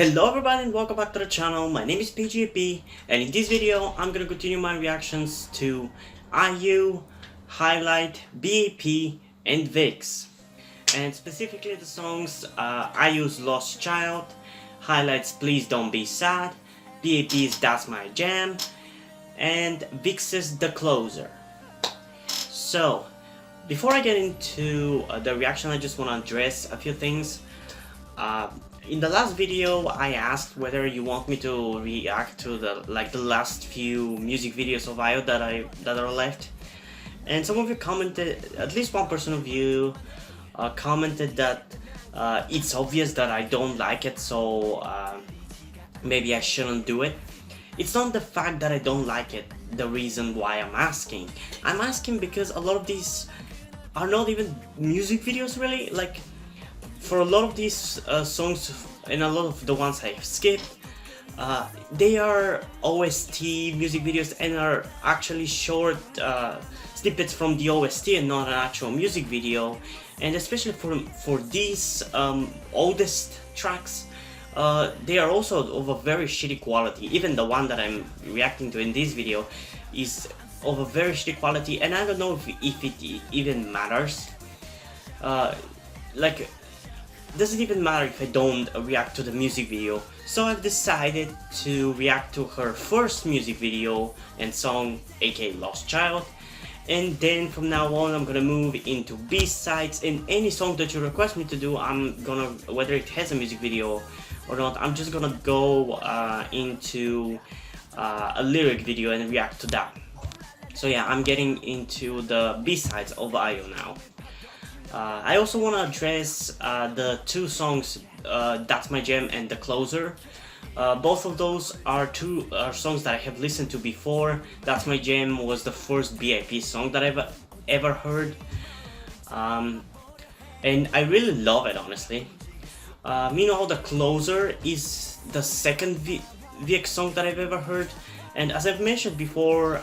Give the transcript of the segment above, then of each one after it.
Hello everybody and welcome back to the channel. My name is PGP and in this video I'm gonna continue my reactions to IU, Highlight, B.A.P, and VIXX. And specifically the songs IU's Lost Child, Highlight's Please Don't Be Sad, B.A.P's That's My Jam, and VIXX's The Closer. So, before I get into the reaction, I just want to address a few things. In the last video, I asked whether you want me to react to the last few music videos of IU that are left, and some of you commented. At least one person of you commented that it's obvious that I don't like it, so maybe I shouldn't do it. It's not the fact that I don't like it the reason why I'm asking. I'm asking because a lot of these are not even music videos really. Like, for a lot of these songs and a lot of the ones I've skipped, they are OST music videos and are actually short snippets from the OST and not an actual music video. And especially for these oldest tracks, they are also of a very shitty quality. Even the one that I'm reacting to in this video is of a very shitty quality, and I don't know if it even matters. Doesn't even matter if I don't react to the music video. So I've decided to react to her first music video and song, aka Lost Child, and then from now on I'm gonna move into B-sides, and any song that you request me to do, I'm gonna, whether it has a music video or not, I'm just gonna go into a lyric video and react to that. So yeah, I'm getting into the B-sides of IU now. I also want to address the two songs, That's My Jam and The Closer. Both of those are songs that I have listened to before. That's My Jam was the first B.A.P song that I've ever heard. And I really love it, honestly. Meanwhile, The Closer is the second VIXX song that I've ever heard. And as I've mentioned before,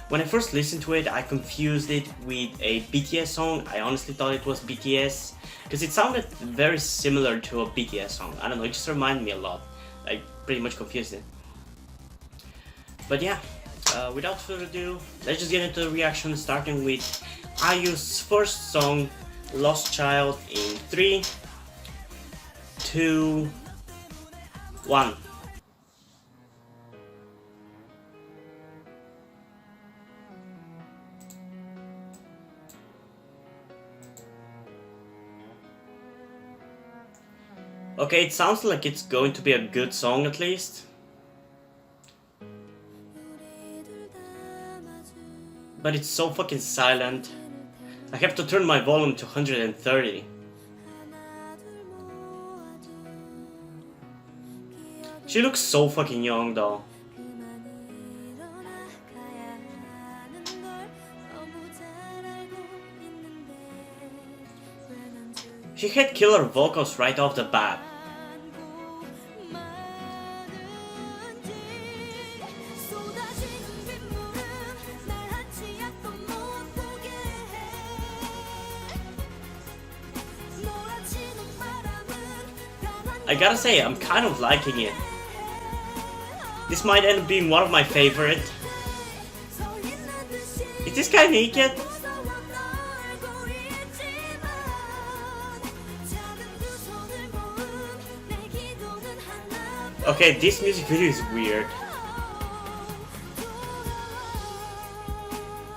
when I first listened to it, I confused it with a BTS song. I honestly thought it was BTS because it sounded very similar to a BTS song. I don't know, it just reminded me a lot. I pretty much confused it. But yeah, without further ado, let's just get into the reaction, starting with IU's first song, Lost Child, in 3, 2, 1. Okay, it sounds like it's going to be a good song at least. But it's so fucking silent. I have to turn my volume to 130. She looks so fucking young though. She had killer vocals right off the bat. I gotta say, I'm kind of liking it. This might end up being one of my favorite. Is this guy naked? Okay, this music video is weird.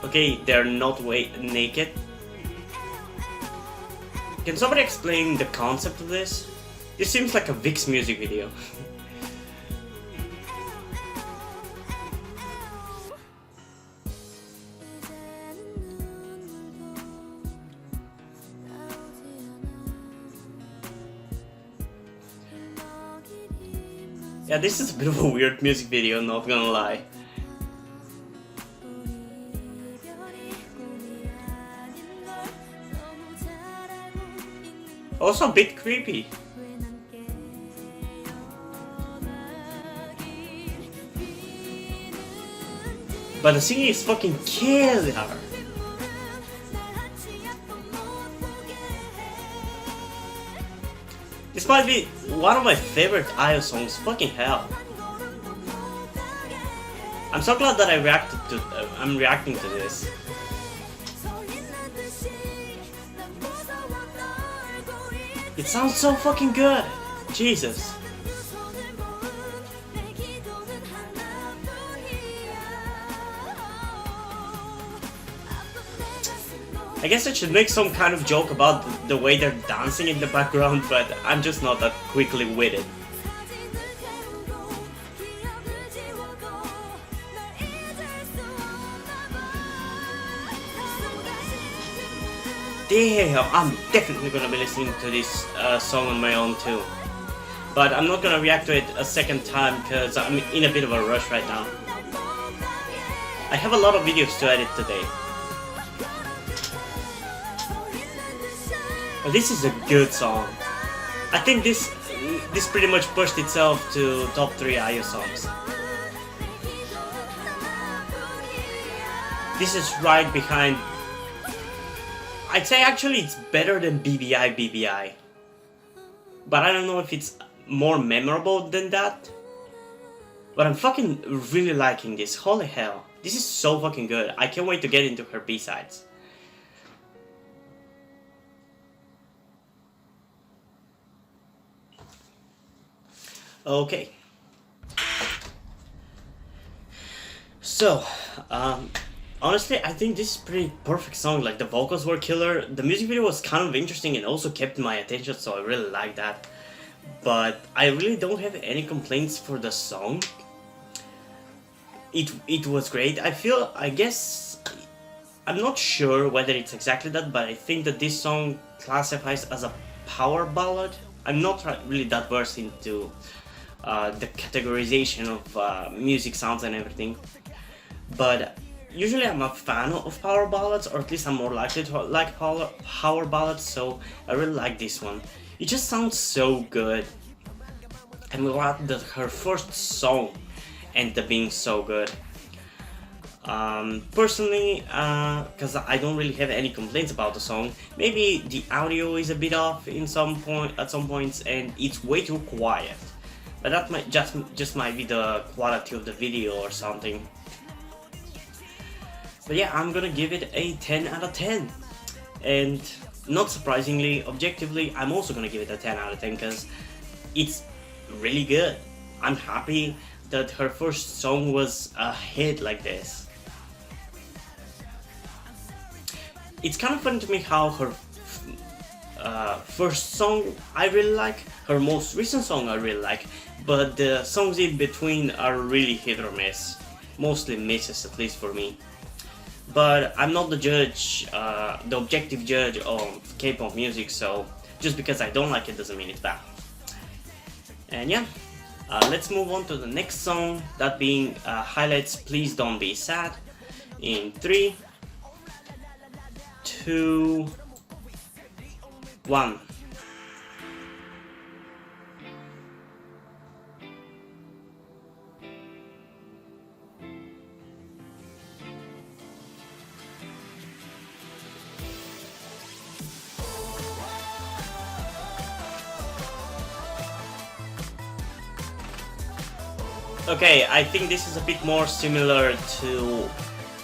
Okay, they're not naked. Can somebody explain the concept of this? This seems like a VIXX music video. Yeah, this is a bit of a weird music video, not gonna lie. Also a bit creepy. But the singing is fucking killer. This might be one of my favorite IO songs. Fucking hell. I'm so glad that I'm reacting to this. It sounds so fucking good. Jesus. I guess I should make some kind of joke about the way they're dancing in the background, but I'm just not that quickly witted. Damn, I'm definitely gonna be listening to this song on my own too. But I'm not gonna react to it a second time because I'm in a bit of a rush right now. I have a lot of videos to edit today. But this is a good song. I think this pretty much pushed itself to top 3 IU songs. This is right behind. I'd say actually it's better than BBI. But I don't know if it's more memorable than that. But I'm fucking really liking this. Holy hell. This is so fucking good. I can't wait to get into her B-sides. Okay. So, honestly, I think this is pretty perfect song. Like, the vocals were killer. The music video was kind of interesting and also kept my attention, so I really like that. But I really don't have any complaints for the song. It was great. I guess, I'm not sure whether it's exactly that, but I think that this song classifies as a power ballad. I'm not really that versed into the categorization of music sounds and everything. But usually I'm a fan of power ballads, or at least I'm more likely to like power ballads, so I really like this one. It just sounds so good. I'm glad that her first song ended up being so good. Personally, because I don't really have any complaints about the song. Maybe the audio is a bit off at some points, and it's way too quiet. But that might just might be the quality of the video or something. But yeah, I'm gonna give it a 10 out of 10. And not surprisingly, objectively, I'm also gonna give it a 10 out of 10 because it's really good. I'm happy that her first song was a hit like this. It's kind of funny to me how her first song I really like, her most recent song I really like, but the songs in between are really hit or miss. Mostly misses, at least for me. But I'm not the judge, the objective judge of K-pop music, so just because I don't like it doesn't mean it's bad. And yeah, let's move on to the next song, that being Highlight-Plz Don't Be Sad, in 3, 2, 1. Okay, I think this is a bit more similar to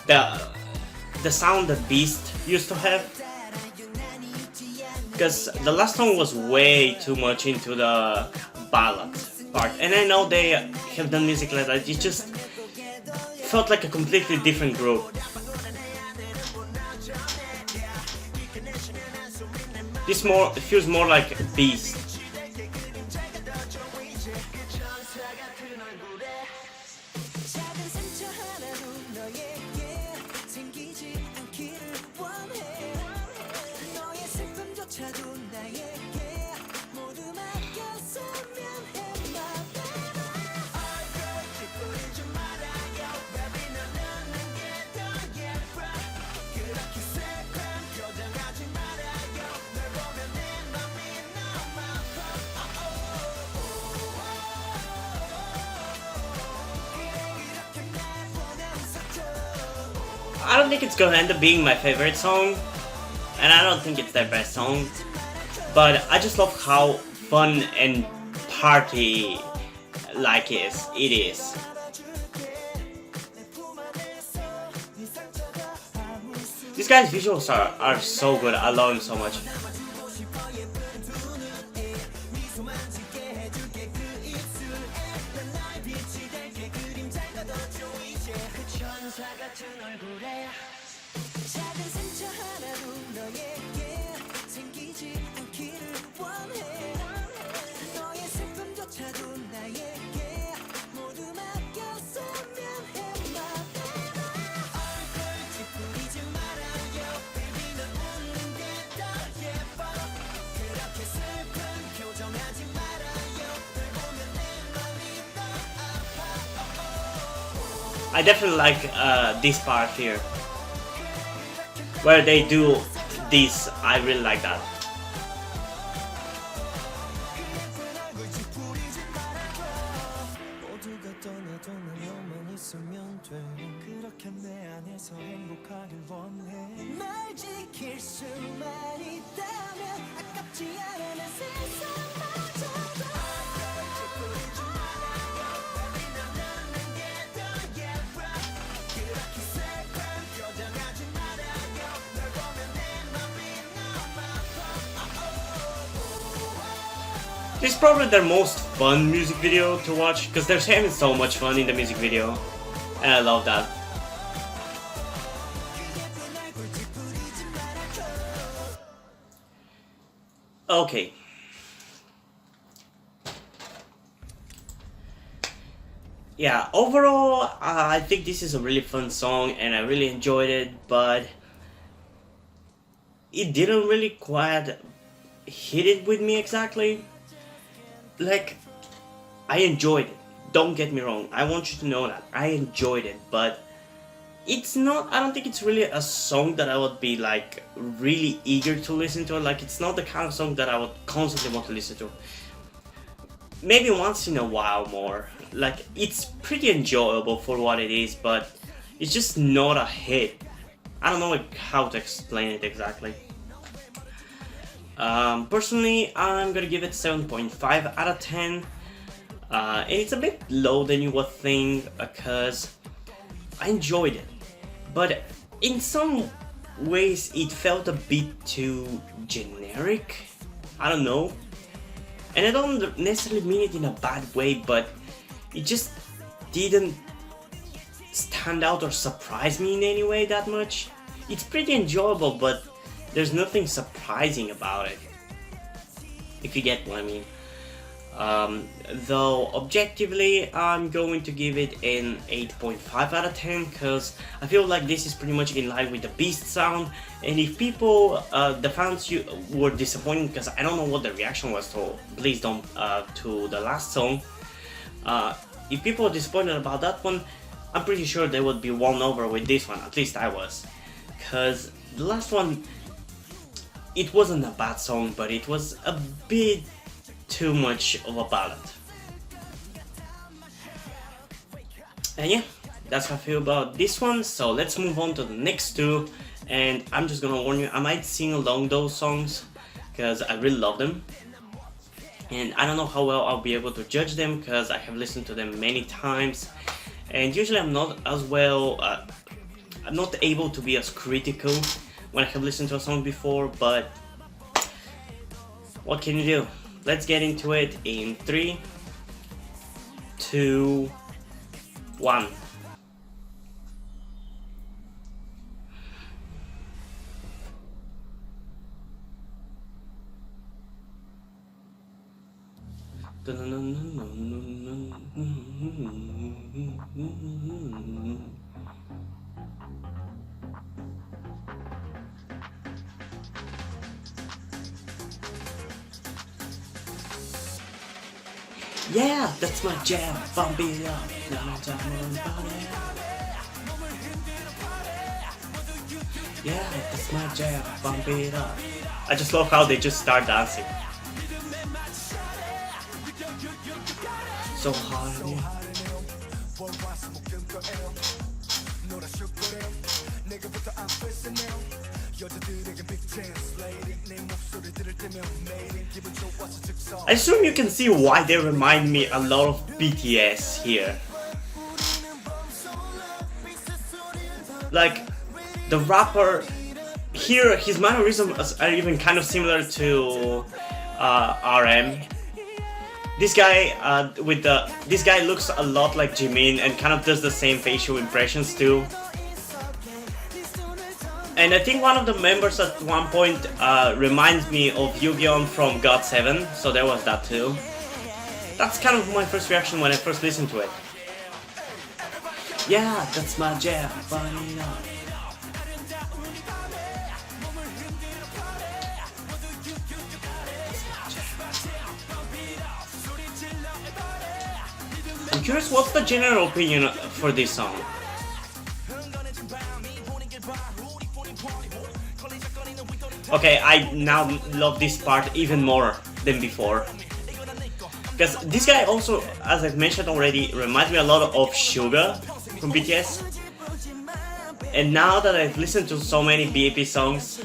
the sound that Beast used to have, because the last song was way too much into the ballad part, and I know they have done music like that, it just felt like a completely different group. This it feels more like Beast. I don't think it's gonna end up being my favorite song, and I don't think it's their best song, but I just love how fun and party like it is. This guy's visuals are so good. I love him so much. I definitely like this part here, where they do this. I really like that. This is probably their most fun music video to watch, because they're having so much fun in the music video, and I love that. Okay. Yeah, overall, I think this is a really fun song, and I really enjoyed it, but it didn't really quite hit it with me exactly. Like, I enjoyed it. Don't get me wrong. I want you to know that. I enjoyed it, but it's not, I don't think it's really a song that I would be like really eager to listen to. Like, it's not the kind of song that I would constantly want to listen to. Maybe once in a while more. Like, it's pretty enjoyable for what it is, but it's just not a hit. I don't know like how to explain it exactly. Personally, I'm gonna give it 7.5 out of 10. And it's a bit low than you would think, because I enjoyed it, but in some ways it felt a bit too generic. I don't know, and I don't necessarily mean it in a bad way, but it just didn't stand out or surprise me in any way that much. It's pretty enjoyable, but there's nothing surprising about it, if you get what I mean. Though objectively, I'm going to give it an 8.5 out of 10, because I feel like this is pretty much in line with the Beast sound. And if people, the fans, you were disappointed because I don't know what the reaction was to Please Don't, to the last song. If people are disappointed about that one, I'm pretty sure they would be won over with this one. At least I was, because the last one, it wasn't a bad song, but it was a bit too much of a ballad. And yeah, that's how I feel about this one. So let's move on to the next two, and I'm just gonna warn you, I might sing along those songs because I really love them, and I don't know how well I'll be able to judge them because I have listened to them many times, and usually I'm not as well, I'm not able to be as critical when I have listened to a song before, but what can you do? Let's get into it in 3, 2, 1. Yeah, that's my jam. Bump it up. Yeah, that's my jam. Bump it up. I just love how they just start dancing. So hard. I assume you can see why they remind me a lot of BTS here. Like, the rapper here, his mannerisms are even kind of similar to RM. This guy this guy looks a lot like Jimin and kind of does the same facial impressions too. And I think one of the members at one point reminds me of Yu-Gi-Oh from GOT7, so there was that too. That's kind of my first reaction when I first listened to it. Yeah, that's my jam. I'm curious, what's the general opinion for this song? Okay, I now love this part even more than before. Because this guy also, as I've mentioned already, reminds me a lot of Suga from BTS. And now that I've listened to so many B.A.P songs,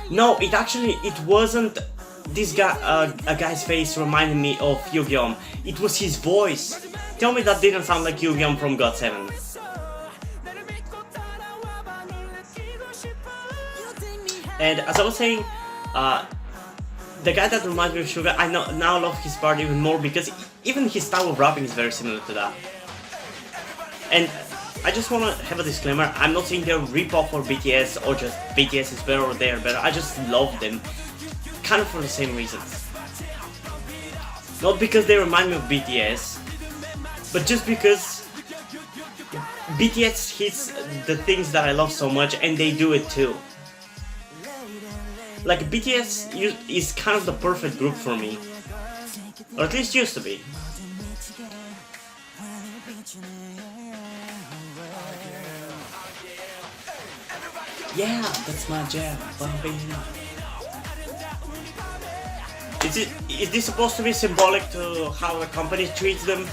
no, it wasn't this guy, a guy's face reminded me of Yu-Gi-Oh. It was his voice. Tell me that didn't sound like Yu-Gi-Oh from GOT7. And as I was saying, the guy that reminds me of Suga, I now love his part even more because even his style of rapping is very similar to that. And I just want to have a disclaimer, I'm not saying they're rip-off or BTS or just BTS is better or they're better, I just love them, kind of for the same reasons. Not because they remind me of BTS, but just because BTS hits the things that I love so much and they do it too. Like, BTS is kind of the perfect group for me, or at least used to be. Yeah, that's my jam. Is this supposed to be symbolic to how the company treats them?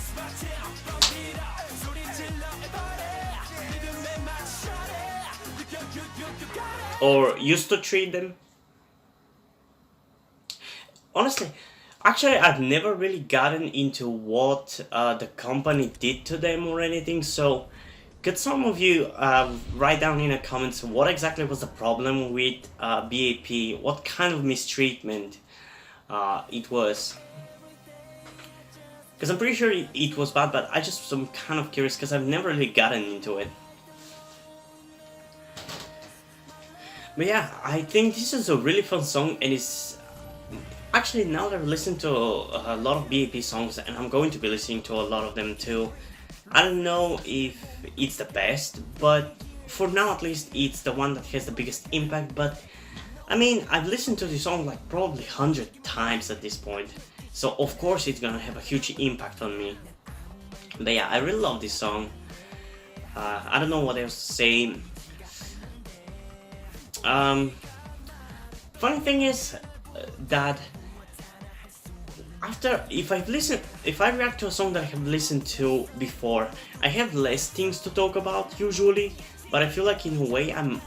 Or used to treat them? Honestly, actually, I've never really gotten into what the company did to them or anything, so could some of you write down in the comments what exactly was the problem with B.A.P, what kind of mistreatment it was? Because I'm pretty sure it was bad, but I just am kind of curious because I've never really gotten into it. But yeah, I think this is a really fun song, and it's actually, now that I've listened to a lot of B.A.P songs, and I'm going to be listening to a lot of them too, I don't know if it's the best, but for now at least it's the one that has the biggest impact. But I mean, I've listened to this song like probably 100 times at this point, so of course it's gonna have a huge impact on me. But yeah, I really love this song. I don't know what else to say. Funny thing is that if I react to a song that I have listened to before, I have less things to talk about usually, but I feel like in a way I'm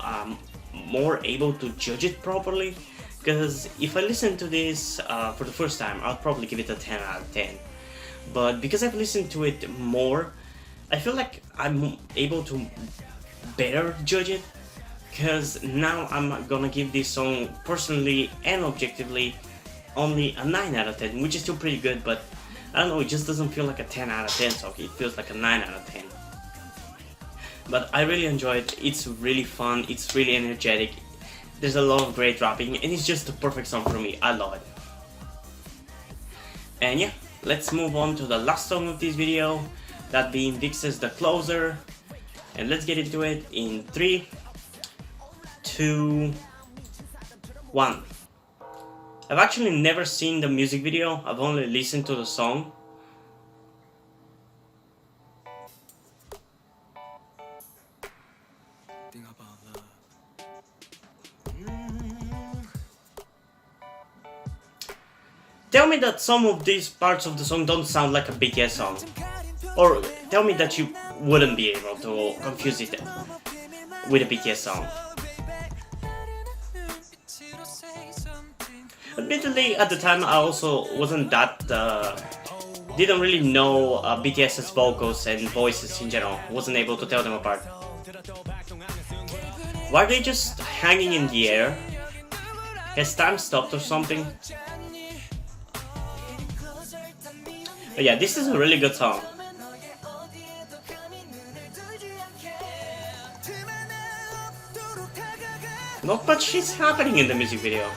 more able to judge it properly, because if I listen to this for the first time, I'll probably give it a 10 out of 10. But because I've listened to it more, I feel like I'm able to better judge it, because now I'm gonna give this song personally and objectively only a 9 out of 10, which is still pretty good, but I don't know, it just doesn't feel like a 10 out of 10 song, it feels like a 9 out of 10. But I really enjoy it, it's really fun, it's really energetic, there's a lot of great rapping, and it's just the perfect song for me, I love it. And yeah, let's move on to the last song of this video, that being VIXX's The Closer, and let's get into it in 3, 2, 1. I've actually never seen the music video, I've only listened to the song. Tell me that some of these parts of the song don't sound like a BTS song. Or tell me that you wouldn't be able to confuse it with a BTS song. Admittedly, at the time I also wasn't that didn't really know BTS's vocals and voices in general, wasn't able to tell them apart. Were they just hanging in the air? Has time stopped or something? But yeah, this is a really good song. Not much is happening in the music video.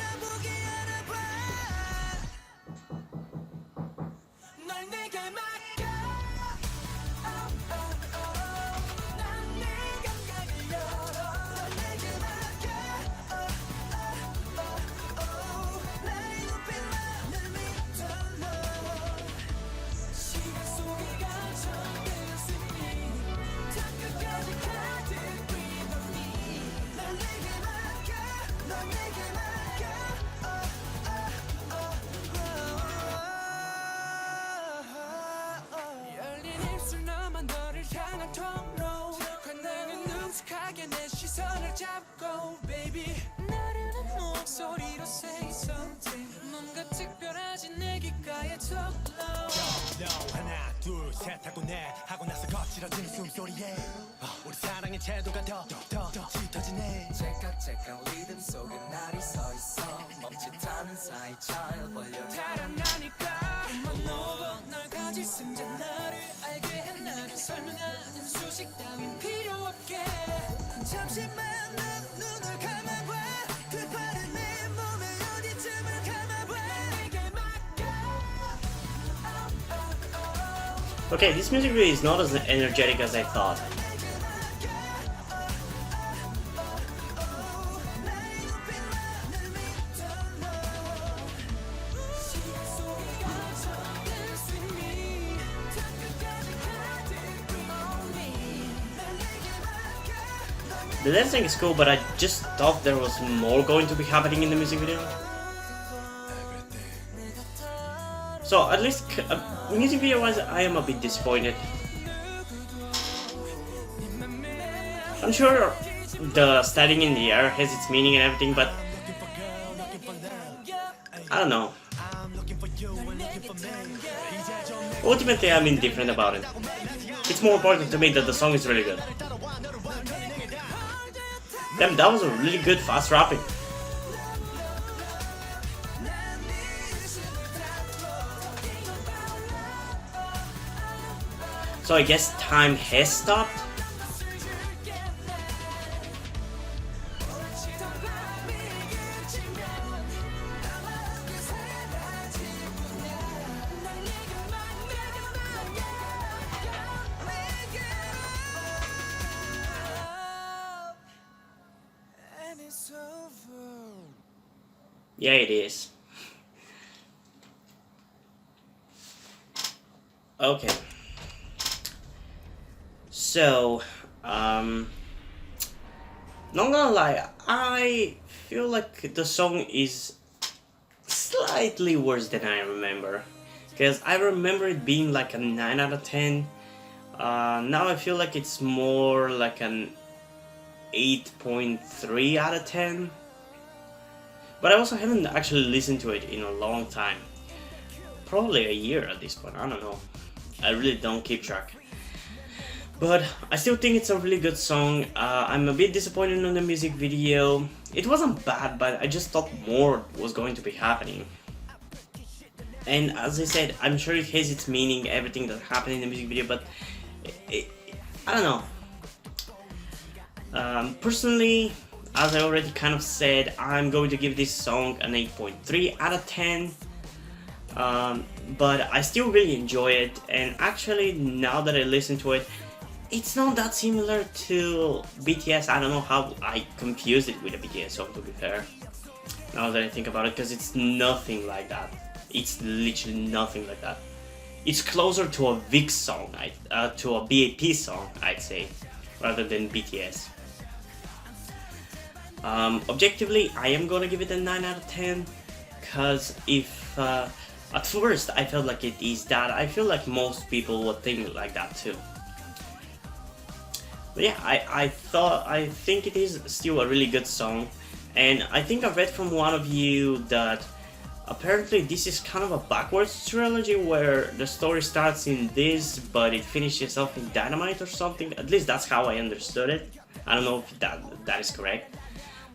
Okay, this music video is not as energetic as I thought. The dancing is cool, but I just thought there was more going to be happening in the music video. So at least music video wise, I am a bit disappointed. I'm sure the standing in the air has its meaning and everything, but I don't know. Ultimately, I'm indifferent about it. It's more important to me that the song is really good. Damn, that was a really good fast rapping. So I guess time has stopped. Yeah, it is. Okay. So, not gonna lie, I feel like the song is slightly worse than I remember. Because I remember it being like a 9 out of 10. Now I feel like it's more like an 8.3 out of 10. But I also haven't actually listened to it in a long time. Probably a year at this point, I don't know. I really don't keep track. But I still think it's a really good song. I'm a bit disappointed in the music video. It wasn't bad, but I just thought more was going to be happening. And as I said, I'm sure it has its meaning, everything that happened in the music video, but I don't know. Personally, as I already kind of said, I'm going to give this song an 8.3 out of 10. But I still really enjoy it, and actually now that I listen to it, it's not that similar to BTS. I don't know how I confused it with a BTS song, to be fair, now that I think about it, because it's nothing like that. It's literally nothing like that. It's closer to a VIXX song, to a B.A.P song, I'd say, rather than BTS. Objectively, I am gonna give it a 9 out of 10, because if at first I felt like it is that, I feel like most people would think like that too. But yeah, I think it is still a really good song, and I think I read from one of you that apparently this is kind of a backwards trilogy where the story starts in this but it finishes off in Dynamite or something. At least that's how I understood it. I don't know if that is correct,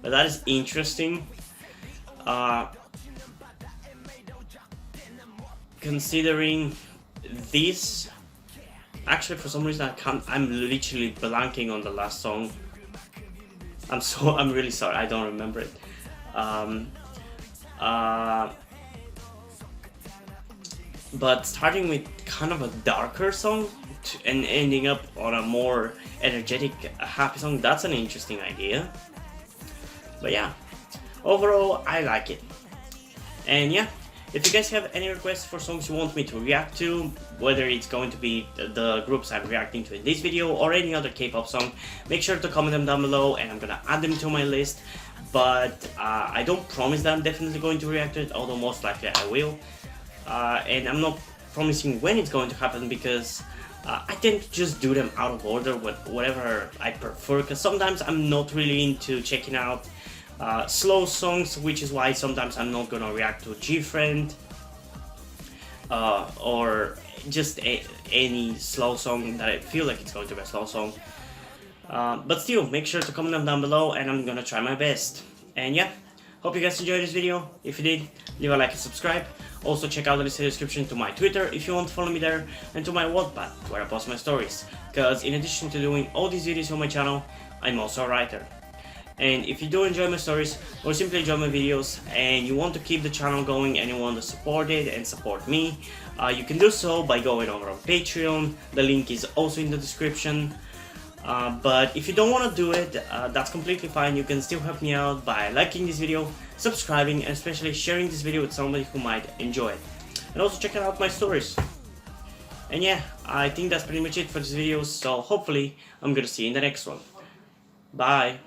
but that is interesting. Considering this, actually for some reason I'm literally blanking on the last song. I'm really sorry, I don't remember it. But starting with kind of a darker song and ending up on a more energetic, happy song, that's an interesting idea. But yeah, overall I like it. And yeah, if you guys have any requests for songs you want me to react to, whether it's going to be the groups I'm reacting to in this video or any other K-pop song, make sure to comment them down below and I'm gonna add them to my list. But I don't promise that I'm definitely going to react to it, although most likely I will. And I'm not promising when it's going to happen because I tend to just do them out of order, whatever I prefer, because sometimes I'm not really into checking out slow songs, which is why sometimes I'm not gonna react to G-Friend or just any slow song that I feel like it's going to be a slow song. But still, make sure to comment them down below and I'm gonna try my best. And yeah, hope you guys enjoyed this video. If you did, leave a like and subscribe. Also check out the list in the description to my Twitter if you want to follow me there, and to my Wattpad where I post my stories, because in addition to doing all these videos on my channel, I'm also a writer. And if you do enjoy my stories or simply enjoy my videos and you want to keep the channel going and you want to support it and support me, you can do so by going over on Patreon. The link is also in the description. But if you don't want to do it, that's completely fine. You can still help me out by liking this video, subscribing, and especially sharing this video with somebody who might enjoy it. And also checking out my stories. And yeah, I think that's pretty much it for this video, so hopefully I'm gonna see you in the next one. Bye!